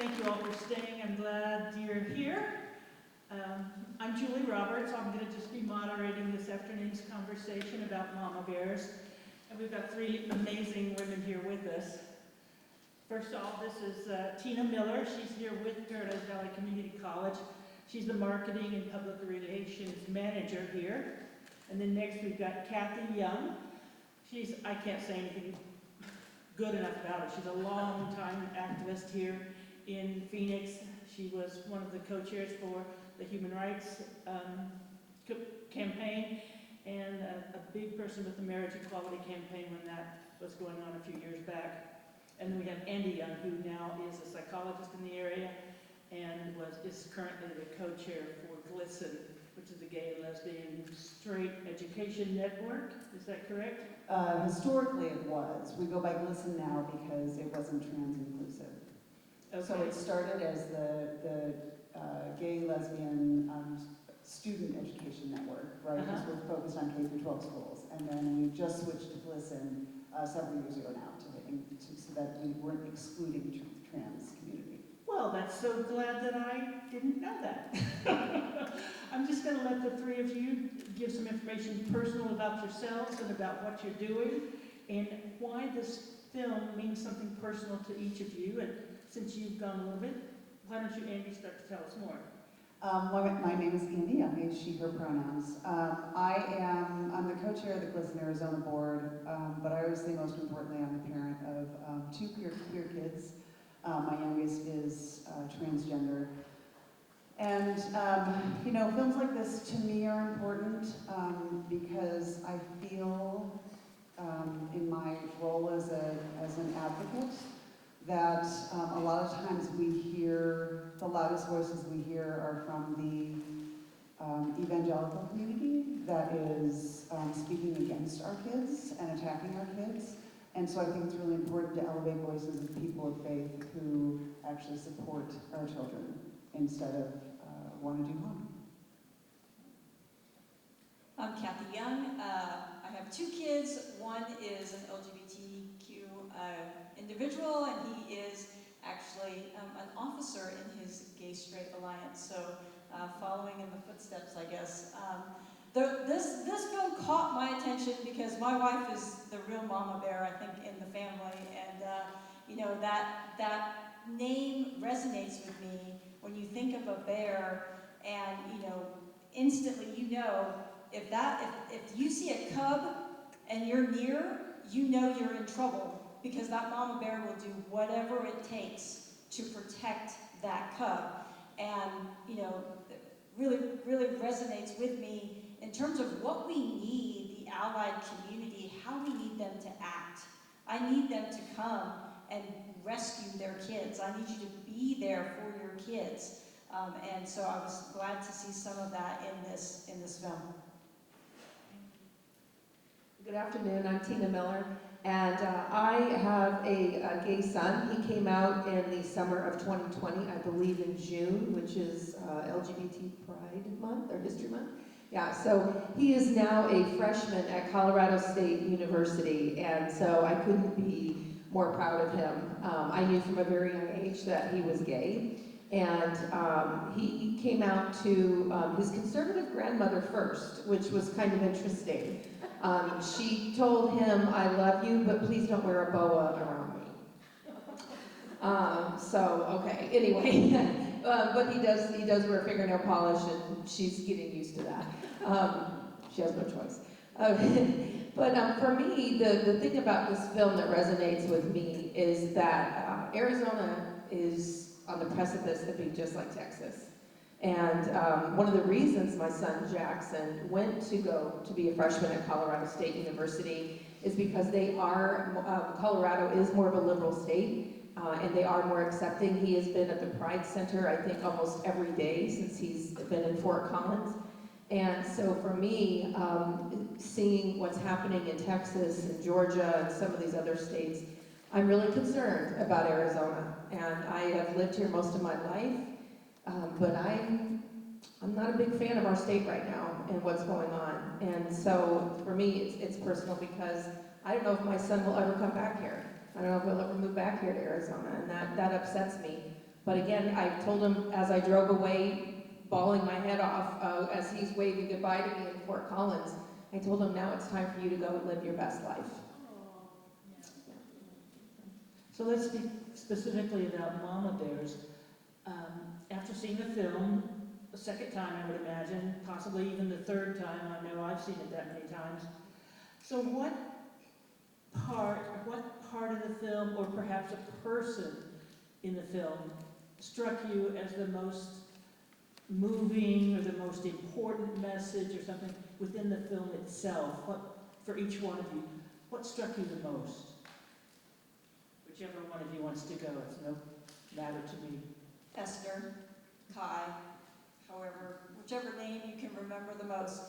Thank you all for staying. I'm glad you're here. I'm Julie Roberts. I'm going to just be moderating this afternoon's conversation about mama bears. And we've got three amazing women here with us. First off, this is Tina Miller. She's here with Paradise Valley Community College. She's the marketing and public relations manager here. And then next we've got Kathy Young. I can't say anything good enough about her. She's a long-time activist here in Phoenix. She was one of the co-chairs for the Human Rights campaign and a big person with the Marriage Equality campaign when that was going on a few years back. And then we have Andi Young, who now is a psychologist in the area and is currently the co-chair for GLSEN, which is the Gay and Lesbian Straight Education Network. Is that correct? Historically it was. We go by GLSEN now because it wasn't trans inclusive. Okay. So it started as the Gay Lesbian Student Education Network, right? Because we're focused on K-12 schools. And then we just switched to GLSEN several years ago now so that we weren't excluding the trans community. Well, that's so glad that I didn't know that. I'm just going to let the three of you give some information personal about yourselves and about what you're doing and why this film means something personal to each of you. And since you've gone a little bit, why don't you, Andi, start to tell us more? My name is Andi. I use she, her pronouns. I'm the co-chair of the GLSEN Arizona board, but I always say most importantly, I'm a parent of two queer kids. My youngest is transgender. And, films like this to me are important because I feel in my role as an advocate that a lot of times the loudest voices we hear are from the evangelical community that is speaking against our kids and attacking our kids. And so I think it's really important to elevate voices of people of faith who actually support our children instead of want to do harm. I'm Kathy Young. I have two kids. One is an LGBTQ individual, and he is actually an officer in his Gay-Straight Alliance, so following in the footsteps, I guess. This film caught my attention because my wife is the real mama bear, I think, in the family, and that name resonates with me when you think of a bear, and instantly if you see a cub and you're near, you're in trouble because that mama bear will do whatever it takes to protect that cub, and really resonates with me in terms of what we need, the allied community, how we need them to act. I need them to come and rescue their kids. I need you to be there for your kids. And so I was glad to see some of that in this film. Good afternoon, I'm Tina Miller, and I have a gay son. He came out in the summer of 2020, I believe in June, which is LGBT Pride Month, or History Month. Yeah, so he is now a freshman at Colorado State University, and so I couldn't be more proud of him. I knew from a very young age that he was gay, and he came out to his conservative grandmother first, which was kind of interesting. She told him, "I love you, but please don't wear a boa around me." Okay, anyway. But he does wear fingernail polish, and she's getting used to that. She has no choice. But for me, the thing about this film that resonates with me is that Arizona is on the precipice of being just like Texas. And one of the reasons my son Jackson went to be a freshman at Colorado State University is because Colorado is more of a liberal state. And they are more accepting. He has been at the Pride Center, I think, almost every day since he's been in Fort Collins. And so for me, seeing what's happening in Texas and Georgia and some of these other states, I'm really concerned about Arizona. And I have lived here most of my life, but I'm not a big fan of our state right now and what's going on. And so for me, it's personal because I don't know if my son will ever come back here. I don't know if he'll ever move back here to Arizona, and that upsets me. But again, I told him as I drove away, bawling my head off, as he's waving goodbye to me in Fort Collins, I told him, now it's time for you to go and live your best life. So let's speak specifically about mama bears. After seeing the film, a second time I would imagine, possibly even the third time, I know I've seen it that many times. So what part of the film, or perhaps a person in the film, struck you as the most moving or the most important message or something within the film itself? What, for each one of you, what struck you the most? Whichever one of you wants to go, it's no matter to me. Esther, Kai, however, whichever name you can remember the most.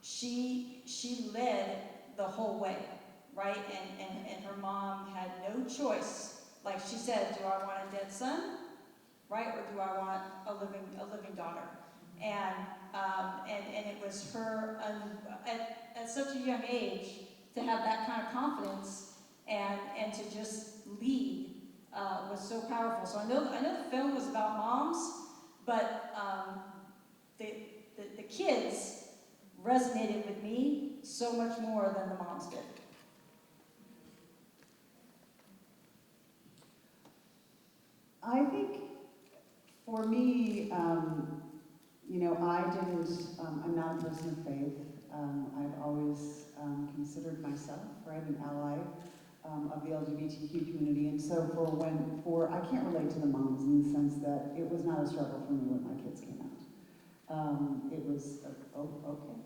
She led the whole way, right? And her mom had no choice. Like she said, do I want a dead son, right, or do I want a living daughter? And it was her at such a young age to have that kind of confidence and to just lead was so powerful. So I know the film was about moms, but the kids resonated with me so much more than the moms did. I think for me, I'm not a person of faith. I've always considered myself, right, an ally of the LGBTQ community. And so I can't relate to the moms in the sense that it was not a struggle for me when my kids came out. It was, okay.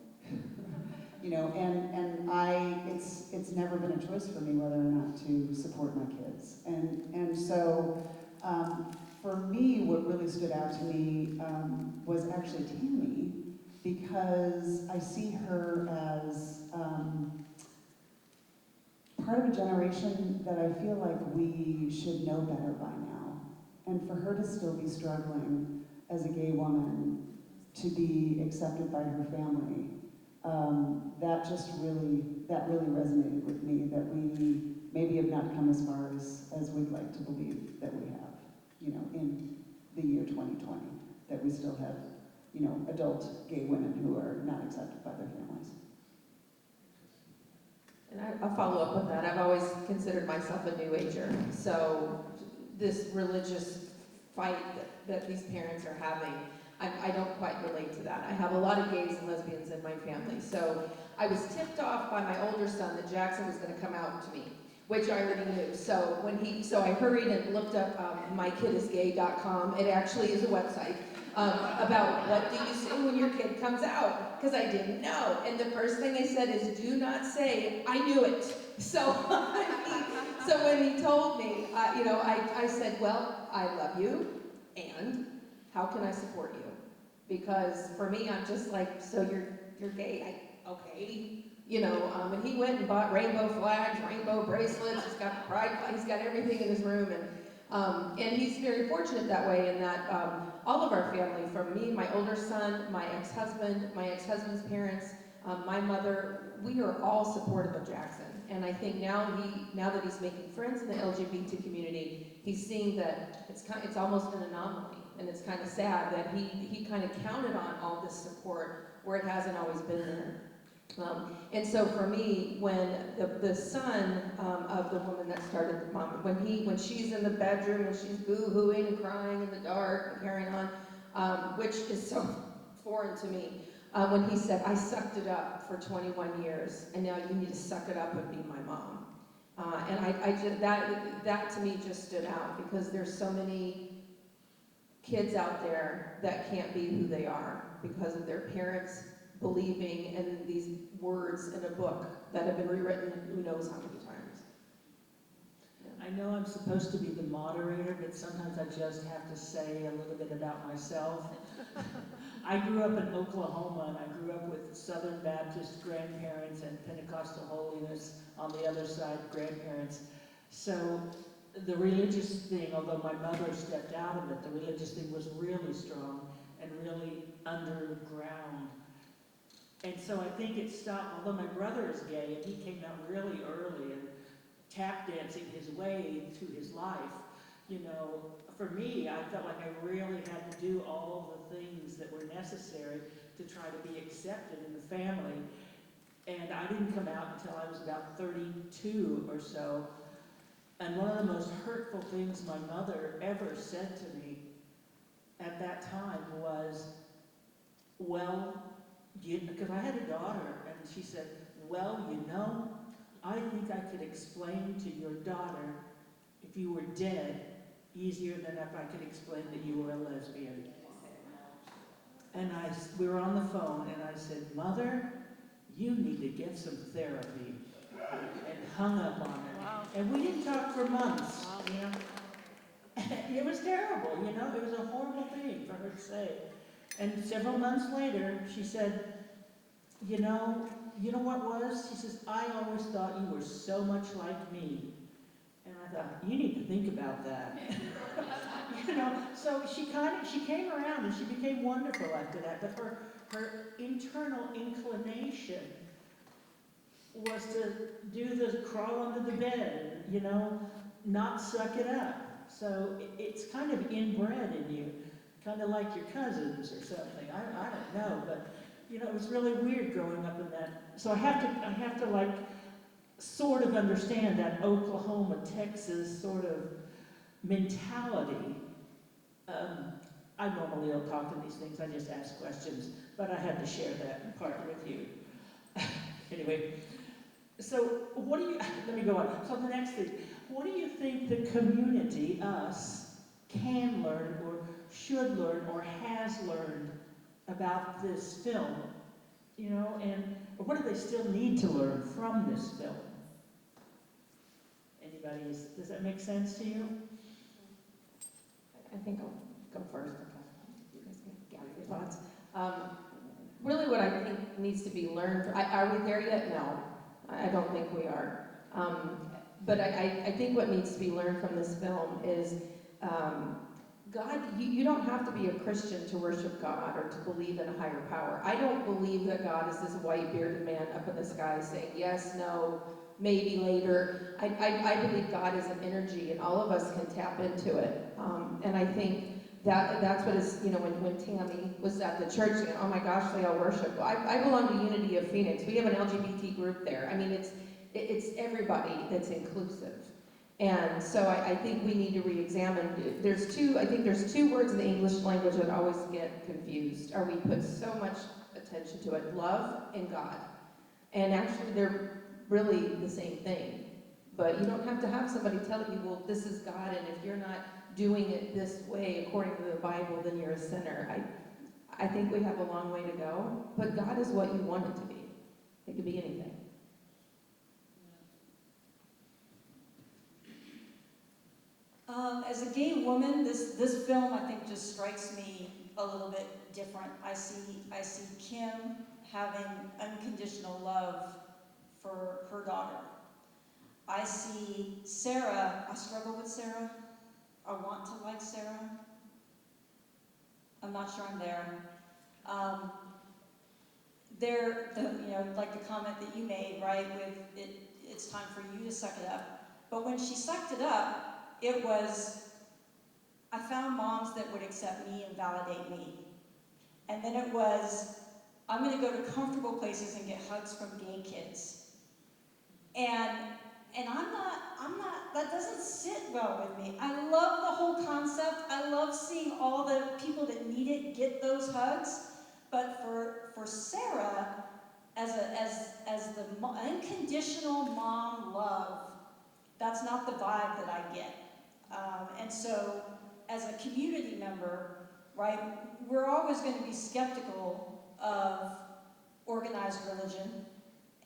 It's never been a choice for me whether or not to support my kids. And so, for me, what really stood out to me was actually Tammy, because I see her as part of a generation that I feel like we should know better by now. And for her to still be struggling as a gay woman to be accepted by her family, that really resonated with me, that we maybe have not come as far as we'd like to believe that we have, in the year 2020, that we still have, adult gay women who are not accepted by their families. And I'll follow up with that. I've always considered myself a new ager. So this religious fight that these parents are having, I don't quite relate to that. I have a lot of gays and lesbians in my family. So I was tipped off by my older son that Jackson was going to come out to me, which I already knew. So I hurried and looked up mykidisgay.com. It actually is a website about what do you say when your kid comes out, because I didn't know. And the first thing they said is, do not say, I knew it. So when he told me, I said, well, I love you, and how can I support you? Because for me, I'm just like, so you're gay, okay. And he went and bought rainbow flags, rainbow bracelets, he's got the pride flag, he's got everything in his room, and he's very fortunate that way in that all of our family, from me, my older son, my ex-husband's parents, my mother, we are all supportive of Jackson. And I think now that he's making friends in the LGBT community, he's seeing that it's almost an anomaly, and it's kind of sad that he kind of counted on all this support where it hasn't always been there. And so for me, when the son of the woman that started the mom, when she's in the bedroom and she's boo-hooing and crying in the dark and carrying on, which is so foreign to me, when he said, I sucked it up for 21 years, and now you need to suck it up and be my mom. And I just, that to me just stood out, because there's so many kids out there that can't be who they are because of their parents believing in these words in a book that have been rewritten who knows how many times. I know I'm supposed to be the moderator, but sometimes I just have to say a little bit about myself. I grew up in Oklahoma, and I grew up with Southern Baptist grandparents and Pentecostal holiness on the other side, grandparents. So the religious thing, although my mother stepped out of it, the religious thing was really strong and really underground. And so I think it stopped, although my brother is gay, and he came out really early and tap dancing his way through his life. you know, for me, I felt like I really had to do all the things that were necessary to try to be accepted in the family. And I didn't come out until I was about 32 or so. And one of the most hurtful things my mother ever said to me at that time was, well, because I had a daughter, and she said, well, you know, I think I could explain to your daughter if you were dead easier than if I could explain that you were a lesbian. And we were on the phone, and I said, Mother, you need to get some therapy, and hung up on her. Wow. And we didn't talk for months, Wow. you know. It was terrible, you know. It was a horrible thing for her to say. And several months later, she said, you know what was? She says, I always thought you were so much like me. And I thought, you need to think about that. You know, so she came around and she became wonderful after that. But her internal inclination was to do the crawl under the bed, you know, not suck it up. So it's kind of inbred in you, kind of like your cousins or something. I don't know, but you know, it was really weird growing up in that. So I have to like sort of understand that Oklahoma, Texas sort of mentality. I normally don't talk to these things, I just ask questions, but I had to share that part with you. Anyway, so let me go on. So the next thing, what do you think the community, us, can learn or should learn or has learned about this film? You know, and what do they still need to learn from this film? Anybody, does that make sense to you? I think I'll go first. You guys can gather your thoughts. Really what I think needs to be learned, are we there yet? No, I don't think we are. But I think what needs to be learned from this film is God, you don't have to be a Christian to worship God or to believe in a higher power. I don't believe that God is this white bearded man up in the sky saying yes, no, maybe later. I believe God is an energy and all of us can tap into it. And I think that's what is, you know, when Tammy was at the church saying, oh my gosh, they all worship. Well, I belong to Unity of Phoenix. We have an LGBT group there. I mean, it's everybody that's inclusive. And so I think we need to re-examine. I think there's two words in the English language that always get confused, or we put so much attention to it: love and God. And actually they're really the same thing. But you don't have to have somebody tell you, well, this is God, and if you're not doing it this way according to the Bible, then you're a sinner. I think we have a long way to go, but God is what you want it to be. It could be anything. As a gay woman, this film I think just strikes me a little bit different. I see Kim having unconditional love for her daughter. I see Sarah. I struggle with Sarah. I want to like Sarah. I'm not sure I'm there. Like the comment that you made, right? With it's time for you to suck it up. But when she sucked it up, it was, I found moms that would accept me and validate me. And then it was, I'm going to go to comfortable places and get hugs from gay kids. And I'm not, that doesn't sit well with me. I love the whole concept. I love seeing all the people that need it get those hugs. But for Sarah, as the unconditional mom love, that's not the vibe that I get. And so, as a community member, right, we're always going to be skeptical of organized religion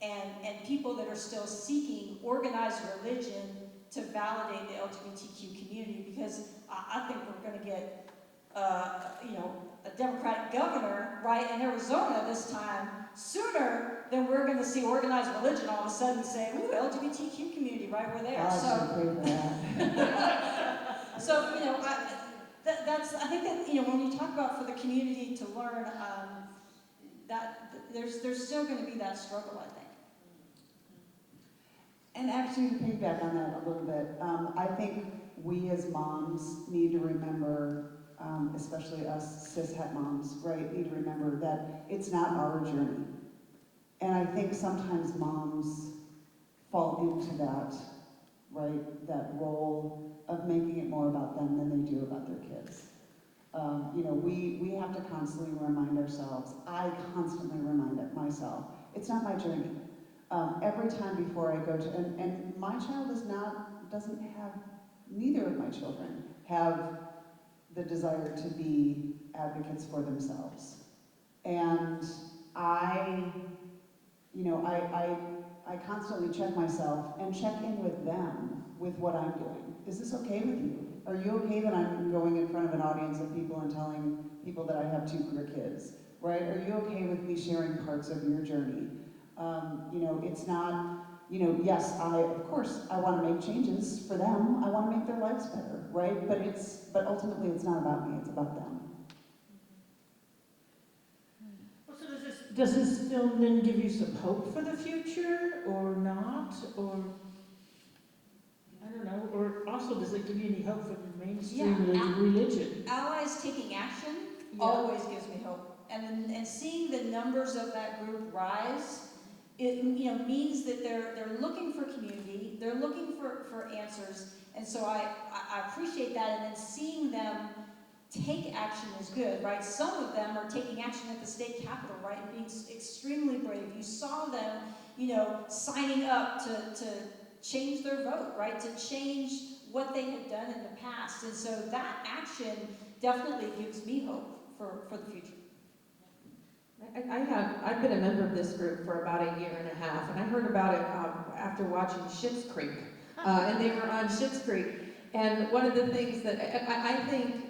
and people that are still seeking organized religion to validate the LGBTQ community, because I think we're going to get, a Democratic governor, right, in Arizona this time, sooner than we're going to see organized religion all of a sudden say, ooh, LGBTQ community, right, we're there. I should pray for that. So, I think that, when you talk about for the community to learn, that there's still going to be that struggle, I think. And actually, to piggyback on that a little bit, I think we as moms need to remember, especially us cishet moms, right, need to remember that it's not our journey. And I think sometimes moms fall into that, right, that role of making it more about them than they do about their kids. You know, we have to constantly remind ourselves, I constantly remind myself, it's not my journey. Every time before I go to, and my child doesn't have, neither of my children have the desire to be advocates for themselves. And I constantly check myself and check in with them with what I'm doing. Is this okay with you? Are you okay that I'm going in front of an audience of people and telling people that I have 2 queer kids, right? Are you okay with me sharing parts of your journey? It's not, yes, of course, I want to make changes for them. I want to make their lives better, right? But ultimately, it's not about me, it's about them. Well, so does this film then give you some hope for the future, or not, or, I don't know, or also does it give you any hope for the mainstream religion? Allies taking action Yeah. always gives me hope. And seeing the numbers of that group rise, it means that they're looking for community, they're looking for answers, and so I appreciate that. And then seeing them take action is good, right? Some of them are taking action at the state capitol, right, and being extremely brave. You saw them, signing up to change their vote, right, to change what they had done in the past, and so that action definitely gives me hope for the future. I've been a member of this group for about 1.5 years, and I heard about it after watching Schitt's Creek, and they were on Schitt's Creek. And one of the things that I think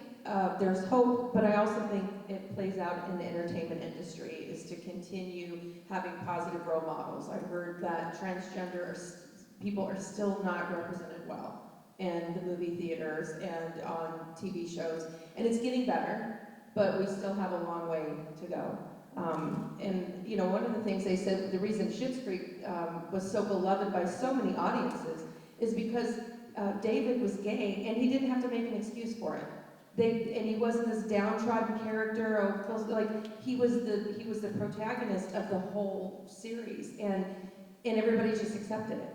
there's hope, but I also think it plays out in the entertainment industry is to continue having positive role models. I heard that transgender people are still not represented well in the movie theaters and on TV shows, and it's getting better, but we still have a long way to go. One of the things they said, the reason Schitt's Creek was so beloved by so many audiences is because David was gay and he didn't have to make an excuse for it. And he wasn't this downtrodden character, he was the protagonist of the whole series, and everybody just accepted it.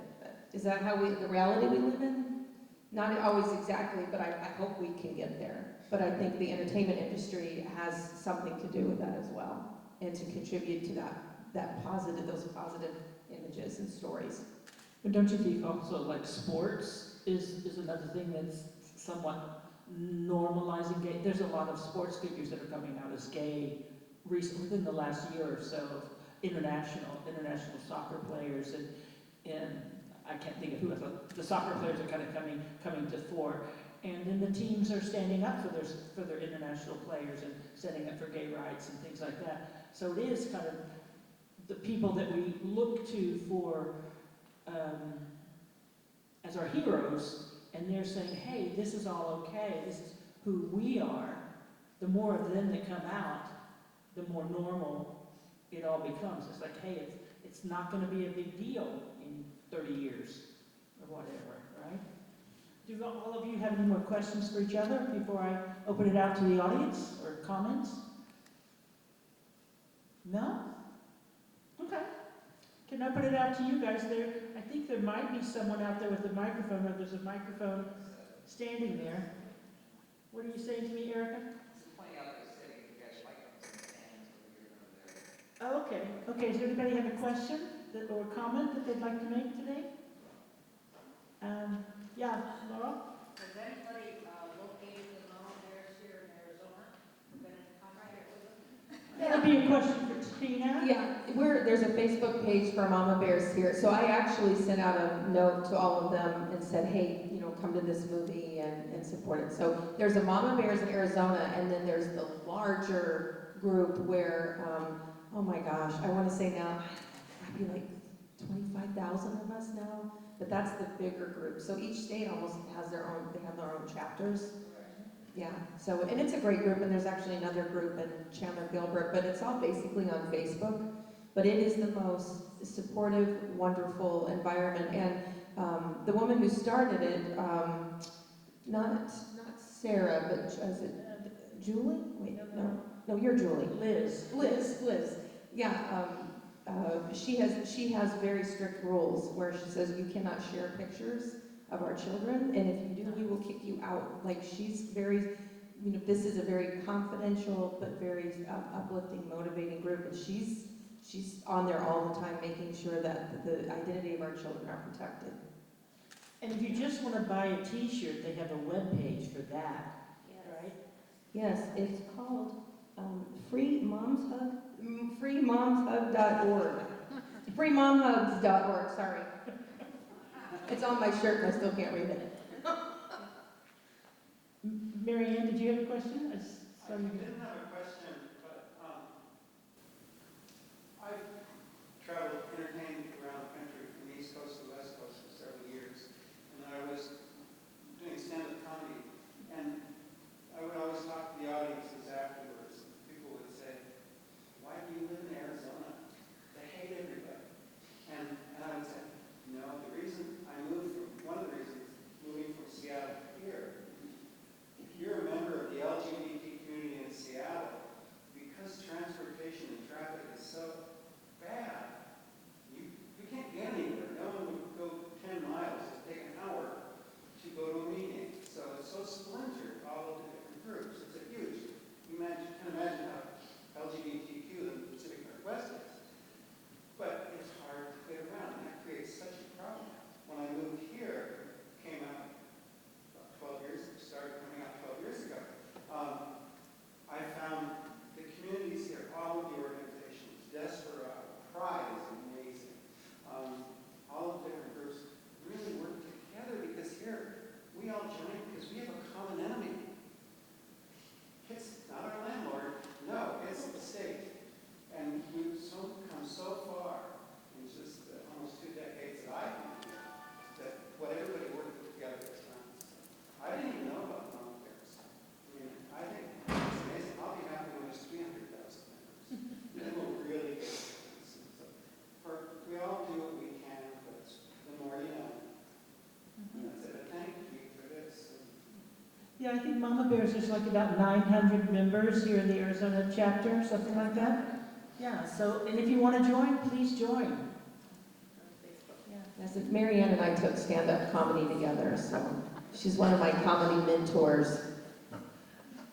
Is that the reality we live in? Not always exactly, but I hope we can get there. But I think the entertainment industry has something to do with that as well, and to contribute to those positive images and stories. But don't you think also like sports is another thing that's somewhat normalizing gay? There's a lot of sports figures that are coming out as gay within the last year or so, international soccer players, and I can't think of who. The soccer players are kind of coming to fore, and then the teams are standing up for their international players and standing up for gay rights and things like that. So it is kind of the people that we look to for as our heroes, and they're saying, hey, this is all okay, this is who we are. The more of them that come out, the more normal it all becomes. It's like, hey, it's not going to be a big deal in 30 years or whatever, right? Do all of you have any more questions for each other before I open it out to the audience or comments? No? Okay. Can I open it out to you guys there? I think there might be someone out there with a microphone, or there's a microphone standing there. What are you saying to me, Erica? Oh, okay. Okay, does anybody have a question or a comment that they'd like to make today? Yeah, Laura? Has anybody located the Mama Bears here in Arizona? Been in contact with them? That'll be a question for Tina. Yeah, there's a Facebook page for Mama Bears here, so I actually sent out a note to all of them and said, hey, come to this movie and support it. So there's a Mama Bears in Arizona, and then there's the larger group where, oh my gosh, I want to say now, maybe like 25,000 of us now, but that's the bigger group. So each state almost has they have their own chapters. Yeah, so, and it's a great group, and there's actually another group in Chandler Gilbert, but it's all basically on Facebook. But it is the most supportive, wonderful environment, and the woman who started it, Not Sarah, but is it Julie? Wait, no, you're Julie. Liz. Yeah, she has very strict rules where she says you cannot share pictures of our children, and if you do, we will kick you out. Like, she's very, this is a very confidential but very uplifting, motivating group, and she's on there all the time making sure that the identity of our children are protected. And if you just want to buy a T-shirt, they have a web page for that, right? Yes, it's called freemomshug.org. Freemomhugs.org, sorry. It's on my shirt and I still can't read it. Mary Ann, did you have a question? I didn't have a question, but I've traveled, entertained around the country from the East Coast to the West Coast for several years. And I was doing stand-up comedy, and I would always talk to the audiences afterwards. People would say, "Why do you live in Arizona? They hate everybody." And I would say, "No, the reason I moved from, one of the reasons moving from Seattle to here, if you're a member of the LGBT community in Seattle, because transportation and traffic is so bad, you can't get anywhere. No one would go 10 miles, it'd take an hour to go to a meeting. So it's so splintered, all of the different groups. It's a huge, you can imagine how LGBTQ the Pacific Northwest is. But it's hard to get around, and that creates such a problem. When I moved here, came out about 12 years, started coming out 12 years ago, I found the communities here, all of the organizations, Desperado, Pride is amazing. All of the different groups really work together because here we all join because we have a common enemy. It's not our landlord, no, it's the state. And we've come so far in just almost 2 decades that I've been here, that what everybody worked together has done. I didn't even know about Mama Bears. I mean, I think it's amazing. I'll be happy when there's 300,000 members. Then we'll really get things. So we all do what we can, but the more you know. And that's it. But thank you for this. Yeah, I think Mama Bears is like about 900 members here in the Arizona chapter, something like that. Yeah, so, and if you want to join, please join. Yes, Mary Ann and I took stand-up comedy together, so she's one of my comedy mentors.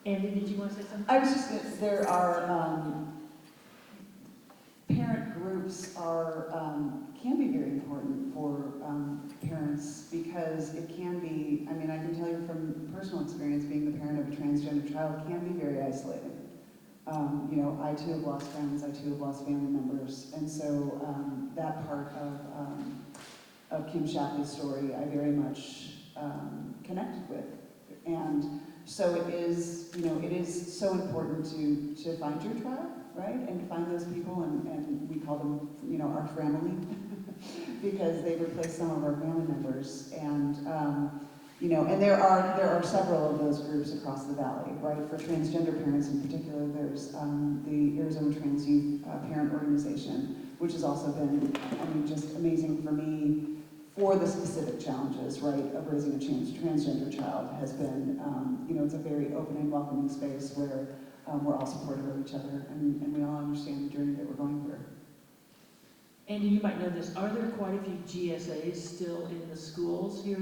Andy, did you want to say something? I was just going to, there are, parent groups are, can be very important for parents because it can be, I mean, I can tell you from personal experience, being the parent of a transgender child can be very isolating. I too have lost friends, I too have lost family members, and so that part of Kim Shapley's story I very much connected with. And so it is, it is so important to find your tribe, right? And to find those people, and we call them, our family, because they replace some of our family members. And, and there are several of those groups across the valley, right? For transgender parents in particular, there's the Arizona Trans Youth Parent Organization, which has also been, just amazing for me for the specific challenges, right, of raising a transgender child has been, it's a very open and welcoming space where we're all supportive of each other and we all understand the journey that we're going through. Andy, you might know this. Are there quite a few GSAs still in the schools here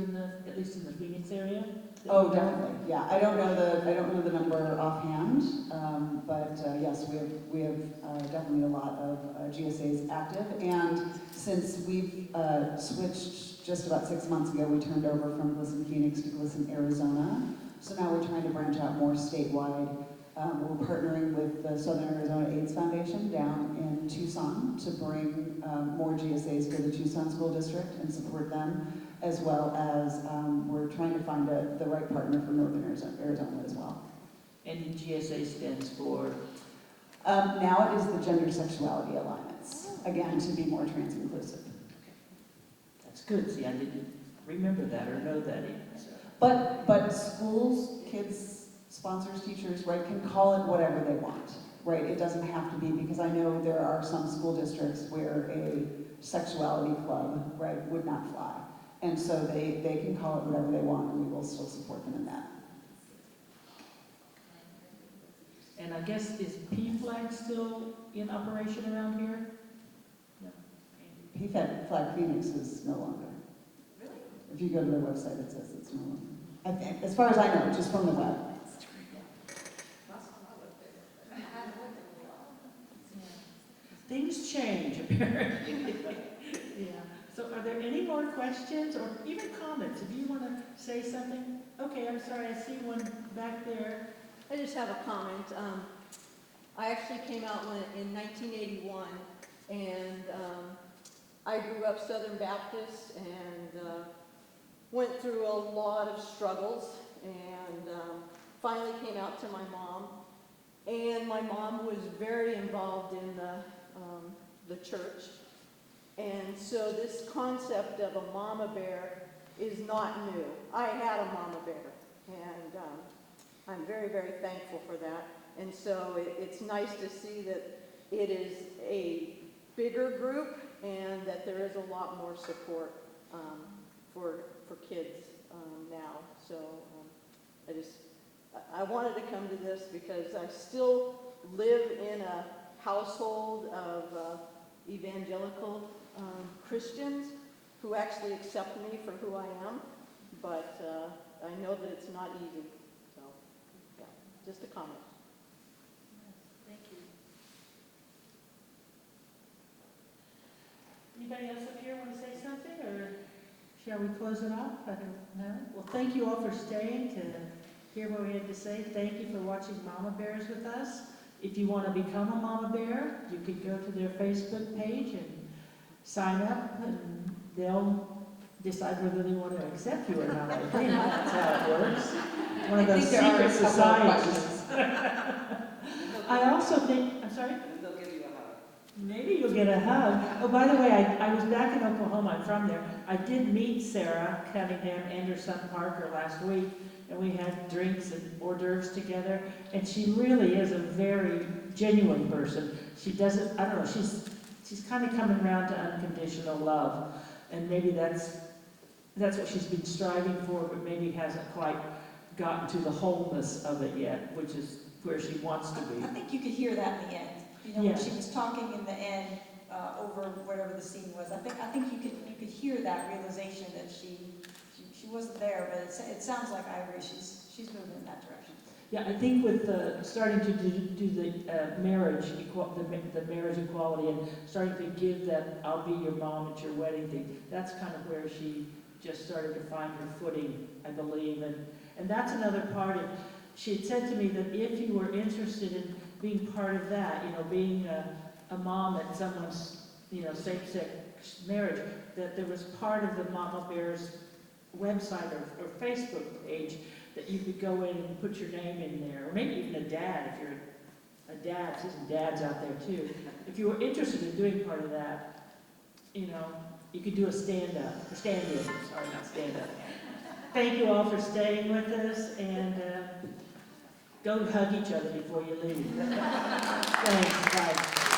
at least in the Phoenix area? Oh, definitely. Yeah, I don't know the number offhand, but yes, we have definitely a lot of GSAs active. And since we've switched just about 6 months ago, we turned over from GLSEN Phoenix to GLSEN Arizona. So now we're trying to branch out more statewide. We're partnering with the Southern Arizona AIDS Foundation down in Tucson to bring more GSAs for the Tucson School District and support them, as well as we're trying to find the right partner for Northern Arizona as well. And GSA stands for? Now it is the Gender Sexuality Alliance, again, to be more trans-inclusive. That's good. See, I didn't remember that or know that even. So. But schools, kids, sponsors, teachers, right, can call it whatever they want, right? It doesn't have to be, because I know there are some school districts where a sexuality club, right, would not fly. And so they can call it whatever they want, and we will still support them in that. And I guess, is P-Flag still in operation around here? No. Flag Phoenix is no longer. Really? If you go to their website, it says it's no longer. I think, as far as I know, just from the web. Things change, apparently. Yeah. So are there any more questions or even comments? If you want to say something? Okay, I'm sorry, I see one back there. I just have a comment. I actually came out in 1981, and I grew up Southern Baptist and went through a lot of struggles, and finally came out to my mom. And my mom was very involved in the church. And so this concept of a mama bear is not new. I had a mama bear, and I'm very, very thankful for that. And so it's nice to see that it is a bigger group and that there is a lot more support for kids now. So I wanted to come to this because I still live in a household of evangelical Christians who actually accept me for who I am, but I know that it's not easy. So, yeah, just a comment. Thank you. Anybody else up here want to say something, or shall we close it off? I don't know. Well, thank you all for staying to hear what we had to say. Thank you for watching Mama Bears with us. If you want to become a Mama Bear, you could go to their Facebook page and sign up, and they'll decide whether they want to accept you or not. I think that's how it works. One of those there are a secret couple of societies. questions. I also think, I'm sorry? They'll give you a hug. Maybe you'll get a hug. Oh, by the way, I was back in Oklahoma. I'm from there. I did meet Sarah Cunningham and her son Parker last week, and we had drinks and hors d'oeuvres together. And she really is a very genuine person. She doesn't, I don't know, she's kind of coming around to unconditional love. And maybe that's what she's been striving for, but maybe hasn't quite gotten to the wholeness of it yet, which is where she wants to be. I think you could hear that in the end. You know, Yeah. when she was talking in the end over whatever the scene was. I think you could hear that realization that she wasn't there, but it sounds like I agree. She's moving in that direction. Yeah, I think with starting to do the marriage equality and starting to give that "I'll be your mom at your wedding" thing, that's kind of where she just started to find her footing, I believe, and that's another part of. She had said to me that if you were interested in being part of that, being a mom at someone's, same-sex marriage, that there was part of the Mama Bears website or Facebook page that you could go in and put your name in there, or maybe even a dad, if you're a dad, see some dads out there too. If you were interested in doing part of that, you could do a stand-up, or stand-in, sorry, not stand-up. Thank you all for staying with us, and go hug each other before you leave. Thanks, bye.